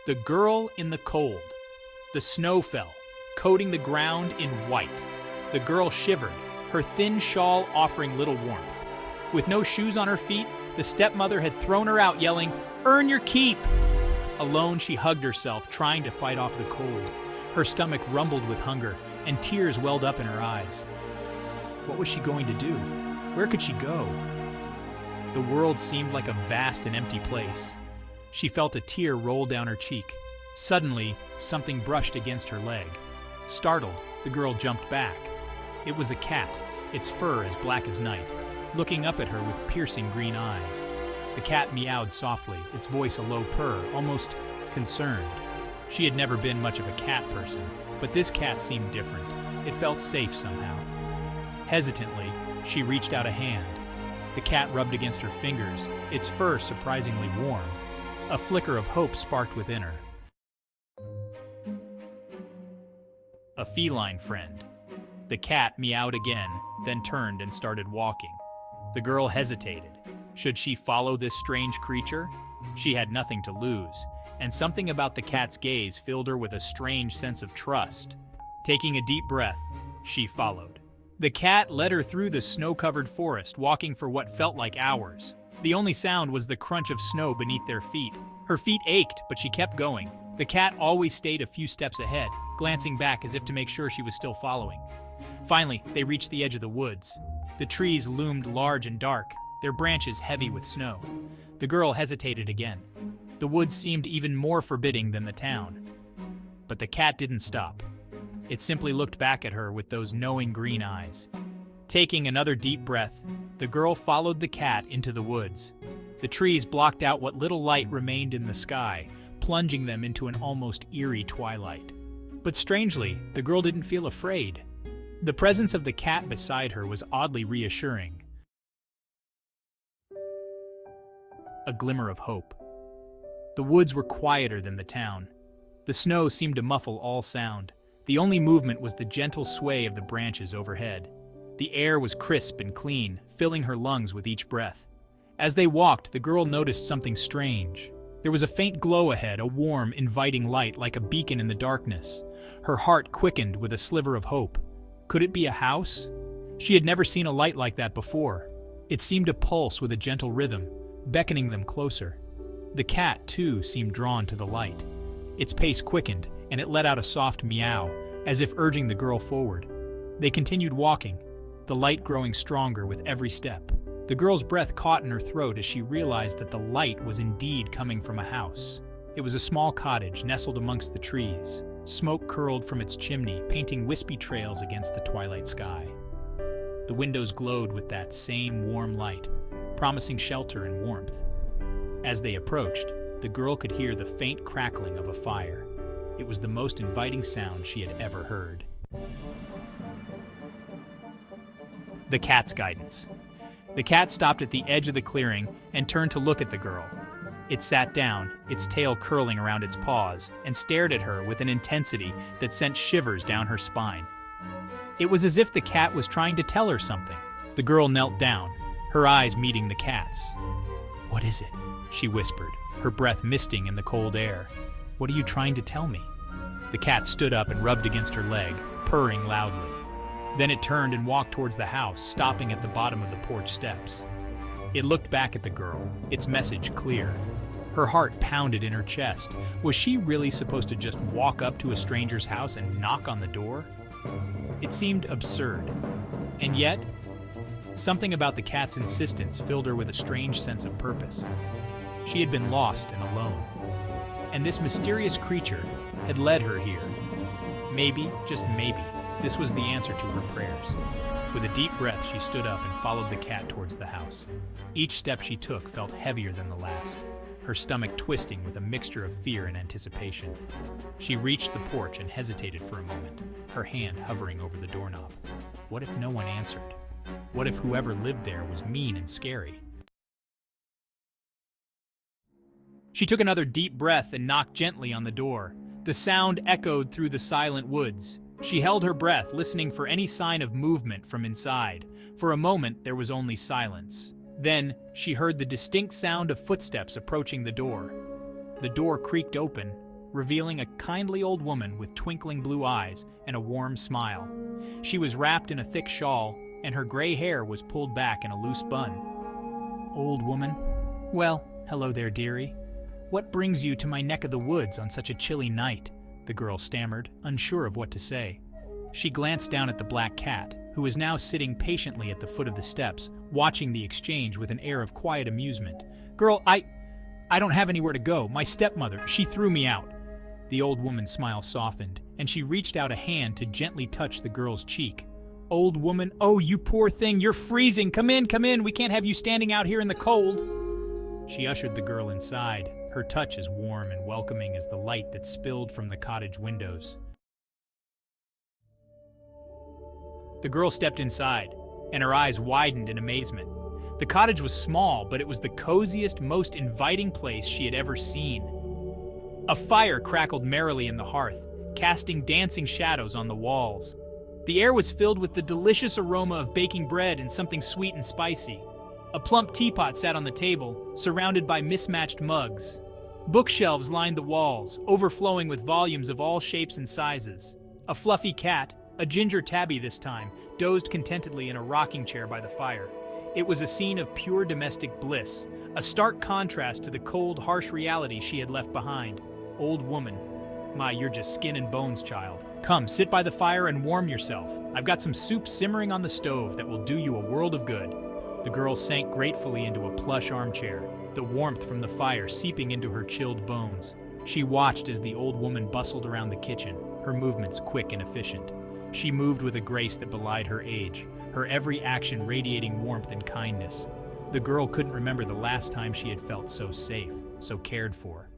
The Girl in the Cold. The snow fell, coating the ground in white. The girl shivered, her thin shawl offering little warmth. With no shoes on her feet, the stepmother had thrown her out, yelling, "Earn your keep!" Alone, she hugged herself, trying to fight off the cold. Her stomach rumbled with hunger, and tears welled up in her eyes. What was she going to do? Where could she go? The world seemed like a vast and empty place. She felt a tear roll down her cheek. Suddenly, something brushed against her leg. Startled, the girl jumped back. It was a cat, its fur as black as night, looking up at her with piercing green eyes. The cat meowed softly, its voice a low purr, almost concerned. She had never been much of a cat person, but this cat seemed different. It felt safe somehow. Hesitantly, she reached out a hand. The cat rubbed against her fingers, its fur surprisingly warm. A flicker of hope sparked within her. A feline friend. The cat meowed again, then turned and started walking. The girl hesitated. Should she follow this strange creature? She had nothing to lose, and something about the cat's gaze filled her with a strange sense of trust. Taking a deep breath, she followed. The cat led her through the snow-covered forest, walking for what felt like hours. The only sound was the crunch of snow beneath their feet. Her feet ached, but she kept going. The cat always stayed a few steps ahead, glancing back as if to make sure she was still following. Finally, they reached the edge of the woods. The trees loomed large and dark, their branches heavy with snow. The girl hesitated again. The woods seemed even more forbidding than the town. But the cat didn't stop. It simply looked back at her with those knowing green eyes. Taking another deep breath, the girl followed the cat into the woods. The trees blocked out what little light remained in the sky, plunging them into an almost eerie twilight. But strangely, the girl didn't feel afraid. The presence of the cat beside her was oddly reassuring. A glimmer of hope. The woods were quieter than the town. The snow seemed to muffle all sound. The only movement was the gentle sway of the branches overhead. The air was crisp and clean, filling her lungs with each breath. As they walked, the girl noticed something strange. There was a faint glow ahead, a warm, inviting light like a beacon in the darkness. Her heart quickened with a sliver of hope. Could it be a house? She had never seen a light like that before. It seemed to pulse with a gentle rhythm, beckoning them closer. The cat, too, seemed drawn to the light. Its pace quickened, and it let out a soft meow, as if urging the girl forward. They continued walking, the light growing stronger with every step. The girl's breath caught in her throat as she realized that the light was indeed coming from a house. It was a small cottage nestled amongst the trees. Smoke curled from its chimney, painting wispy trails against the twilight sky. The windows glowed with that same warm light, promising shelter and warmth. As they approached, the girl could hear the faint crackling of a fire. It was the most inviting sound she had ever heard. The cat's guidance. The cat stopped at the edge of the clearing and turned to look at the girl. It sat down, its tail curling around its paws, and stared at her with an intensity that sent shivers down her spine. It was as if the cat was trying to tell her something. The girl knelt down, her eyes meeting the cat's. "What is it?" she whispered, her breath misting in the cold air. "What are you trying to tell me?" The cat stood up and rubbed against her leg, purring loudly. Then it turned and walked towards the house, stopping at the bottom of the porch steps. It looked back at the girl, its message clear. Her heart pounded in her chest. Was she really supposed to just walk up to a stranger's house and knock on the door? It seemed absurd. And yet, something about the cat's insistence filled her with a strange sense of purpose. She had been lost and alone. And this mysterious creature had led her here. Maybe, just maybe, this was the answer to her prayers. With a deep breath, she stood up and followed the cat towards the house. Each step she took felt heavier than the last, her stomach twisting with a mixture of fear and anticipation. She reached the porch and hesitated for a moment, her hand hovering over the doorknob. What if no one answered? What if whoever lived there was mean and scary? She took another deep breath and knocked gently on the door. The sound echoed through the silent woods. She held her breath, listening for any sign of movement from inside. For a moment, there was only silence. Then, she heard the distinct sound of footsteps approaching the door. The door creaked open, revealing a kindly old woman with twinkling blue eyes and a warm smile. She was wrapped in a thick shawl, and her gray hair was pulled back in a loose bun. Old woman? Well, hello there, dearie. What brings you to my neck of the woods on such a chilly night? The girl stammered, unsure of what to say. She glanced down at the black cat, who was now sitting patiently at the foot of the steps, watching the exchange with an air of quiet amusement. Girl, I don't have anywhere to go. My stepmother, she threw me out. The old woman's smile softened, and she reached out a hand to gently touch the girl's cheek. Old woman, oh, you poor thing, you're freezing. Come in, we can't have you standing out here in the cold. She ushered the girl inside, her touch as warm and welcoming as the light that spilled from the cottage windows. The girl stepped inside, and her eyes widened in amazement. The cottage was small, but it was the coziest, most inviting place she had ever seen. A fire crackled merrily in the hearth, casting dancing shadows on the walls. The air was filled with the delicious aroma of baking bread and something sweet and spicy. A plump teapot sat on the table, surrounded by mismatched mugs. Bookshelves lined the walls, overflowing with volumes of all shapes and sizes. A fluffy cat, a ginger tabby this time, dozed contentedly in a rocking chair by the fire. It was a scene of pure domestic bliss, a stark contrast to the cold, harsh reality she had left behind. Old woman, my, you're just skin and bones, child. Come, sit by the fire and warm yourself. I've got some soup simmering on the stove that will do you a world of good. The girl sank gratefully into a plush armchair, the warmth from the fire seeping into her chilled bones. She watched as the old woman bustled around the kitchen, her movements quick and efficient. She moved with a grace that belied her age, her every action radiating warmth and kindness. The girl couldn't remember the last time she had felt so safe, so cared for.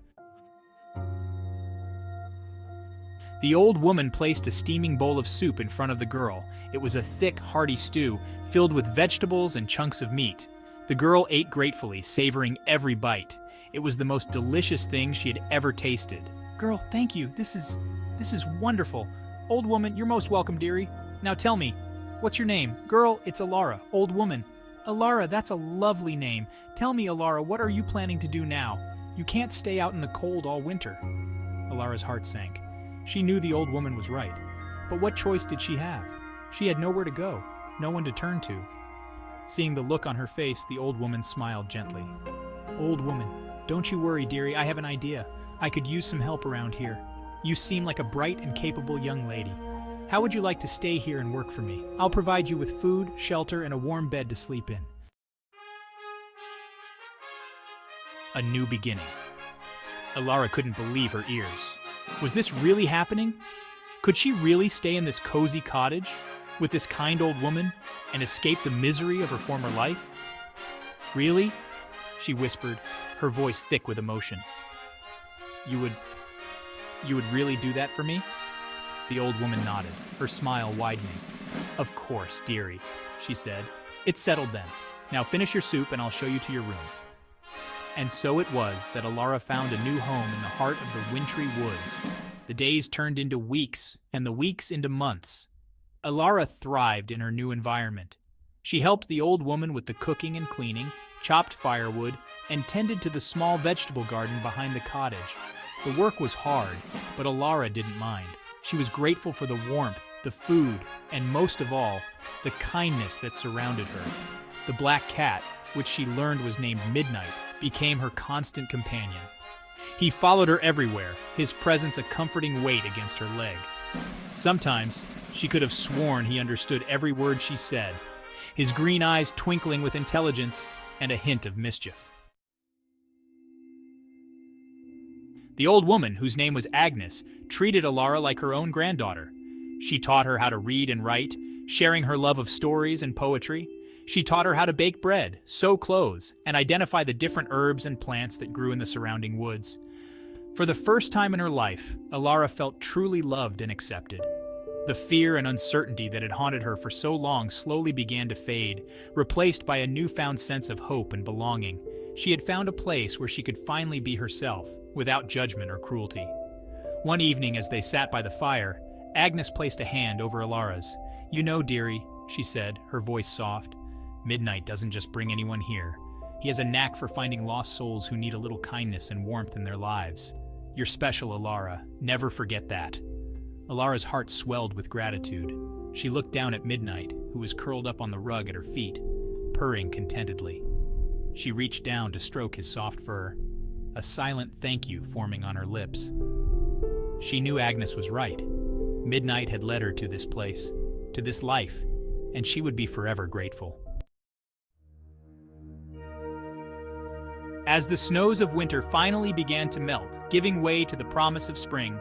The old woman placed a steaming bowl of soup in front of the girl. It was a thick, hearty stew, filled with vegetables and chunks of meat. The girl ate gratefully, savoring every bite. It was the most delicious thing she had ever tasted. Girl, thank you. This is wonderful. Old woman, you're most welcome, dearie. Now tell me, what's your name? Girl, it's Alara. Old woman. Alara, that's a lovely name. Tell me, Alara, what are you planning to do now? You can't stay out in the cold all winter. Alara's heart sank. She knew the old woman was right. But what choice did she have? She had nowhere to go, no one to turn to. Seeing the look on her face, the old woman smiled gently. Old woman, don't you worry, dearie, I have an idea. I could use some help around here. You seem like a bright and capable young lady. How would you like to stay here and work for me? I'll provide you with food, shelter, and a warm bed to sleep in. A new beginning. Alara couldn't believe her ears. Was this really happening? Could she really stay in this cozy cottage with this kind old woman and escape the misery of her former life? Really? She whispered, her voice thick with emotion. You would really do that for me? The old woman nodded, her smile widening. Of course, dearie, she said. It's settled then. Now finish your soup and I'll show you to your room. And so it was that Alara found a new home in the heart of the wintry woods. The days turned into weeks, and the weeks into months. Alara thrived in her new environment. She helped the old woman with the cooking and cleaning, chopped firewood, and tended to the small vegetable garden behind the cottage. The work was hard, but Alara didn't mind. She was grateful for the warmth, the food, and most of all, the kindness that surrounded her. The black cat, which she learned was named Midnight, became her constant companion. He followed her everywhere, his presence a comforting weight against her leg. Sometimes, she could have sworn he understood every word she said, his green eyes twinkling with intelligence and a hint of mischief. The old woman, whose name was Agnes, treated Alara like her own granddaughter. She taught her how to read and write, sharing her love of stories and poetry. She taught her how to bake bread, sew clothes, and identify the different herbs and plants that grew in the surrounding woods. For the first time in her life, Alara felt truly loved and accepted. The fear and uncertainty that had haunted her for so long slowly began to fade, replaced by a newfound sense of hope and belonging. She had found a place where she could finally be herself, without judgment or cruelty. One evening, as they sat by the fire, Agnes placed a hand over Alara's. "You know, dearie," she said, her voice soft, "Midnight doesn't just bring anyone here. He has a knack for finding lost souls who need a little kindness and warmth in their lives. You're special, Alara. Never forget that." Alara's heart swelled with gratitude. She looked down at Midnight, who was curled up on the rug at her feet, purring contentedly. She reached down to stroke his soft fur, a silent thank you forming on her lips. She knew Agnes was right. Midnight had led her to this place, to this life, and she would be forever grateful. As the snows of winter finally began to melt, giving way to the promise of spring,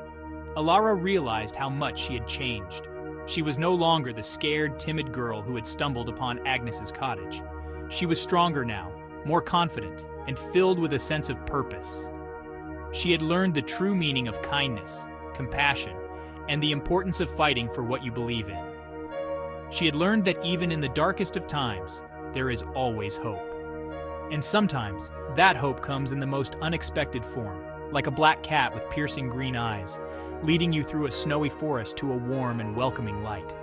Alara realized how much she had changed. She was no longer the scared, timid girl who had stumbled upon Agnes's cottage. She was stronger now, more confident, and filled with a sense of purpose. She had learned the true meaning of kindness, compassion, and the importance of fighting for what you believe in. She had learned that even in the darkest of times, there is always hope. And sometimes, that hope comes in the most unexpected form, like a black cat with piercing green eyes, leading you through a snowy forest to a warm and welcoming light.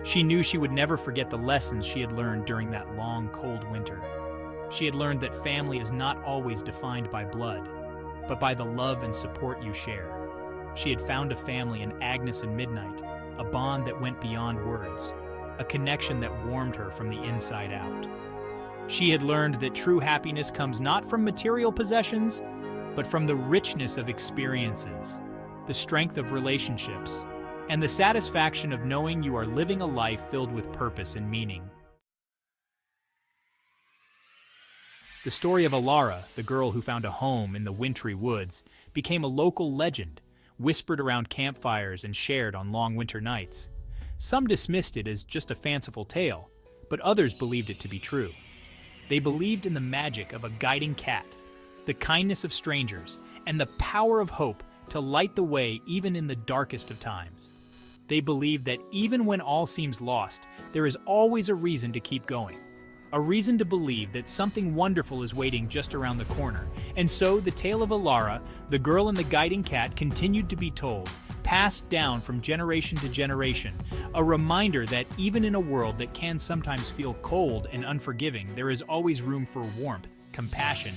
She knew she would never forget the lessons she had learned during that long, cold winter. She had learned that family is not always defined by blood, but by the love and support you share. She had found a family in Agnes and Midnight, a bond that went beyond words, a connection that warmed her from the inside out. She had learned that true happiness comes not from material possessions, but from the richness of experiences, the strength of relationships, and the satisfaction of knowing you are living a life filled with purpose and meaning. The story of Alara, the girl who found a home in the wintry woods, became a local legend, whispered around campfires and shared on long winter nights. Some dismissed it as just a fanciful tale, but others believed it to be true. They believed in the magic of a guiding cat, the kindness of strangers, and the power of hope to light the way even in the darkest of times. They believed that even when all seems lost, there is always a reason to keep going, a reason to believe that something wonderful is waiting just around the corner. And so the tale of Alara, the girl and the guiding cat, continued to be told, passed down from generation to generation, a reminder that even in a world that can sometimes feel cold and unforgiving, there is always room for warmth, compassion,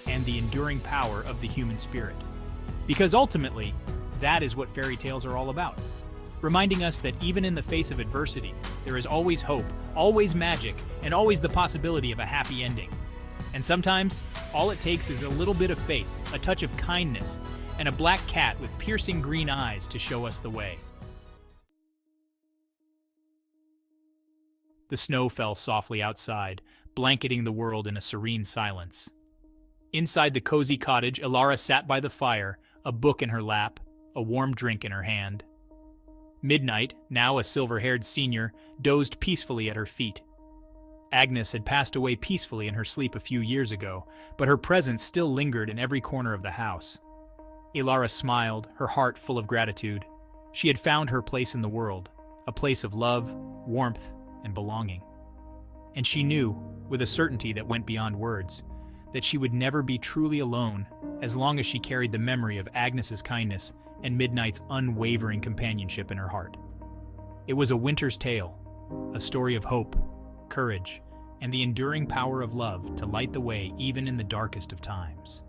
and the enduring power of the human spirit. Because ultimately, that is what fairy tales are all about. Reminding us that even in the face of adversity, there is always hope, always magic, and always the possibility of a happy ending. And sometimes, all it takes is a little bit of faith, a touch of kindness, and a black cat with piercing green eyes to show us the way. The snow fell softly outside, blanketing the world in a serene silence. Inside the cozy cottage, Alara sat by the fire, a book in her lap, a warm drink in her hand. Midnight, now a silver-haired senior, dozed peacefully at her feet. Agnes had passed away peacefully in her sleep a few years ago, but her presence still lingered in every corner of the house. Alara smiled, her heart full of gratitude. She had found her place in the world, a place of love, warmth, and belonging. And she knew, with a certainty that went beyond words, that she would never be truly alone as long as she carried the memory of Agnes's kindness and Midnight's unwavering companionship in her heart. It was a winter's tale, a story of hope, courage, and the enduring power of love to light the way even in the darkest of times.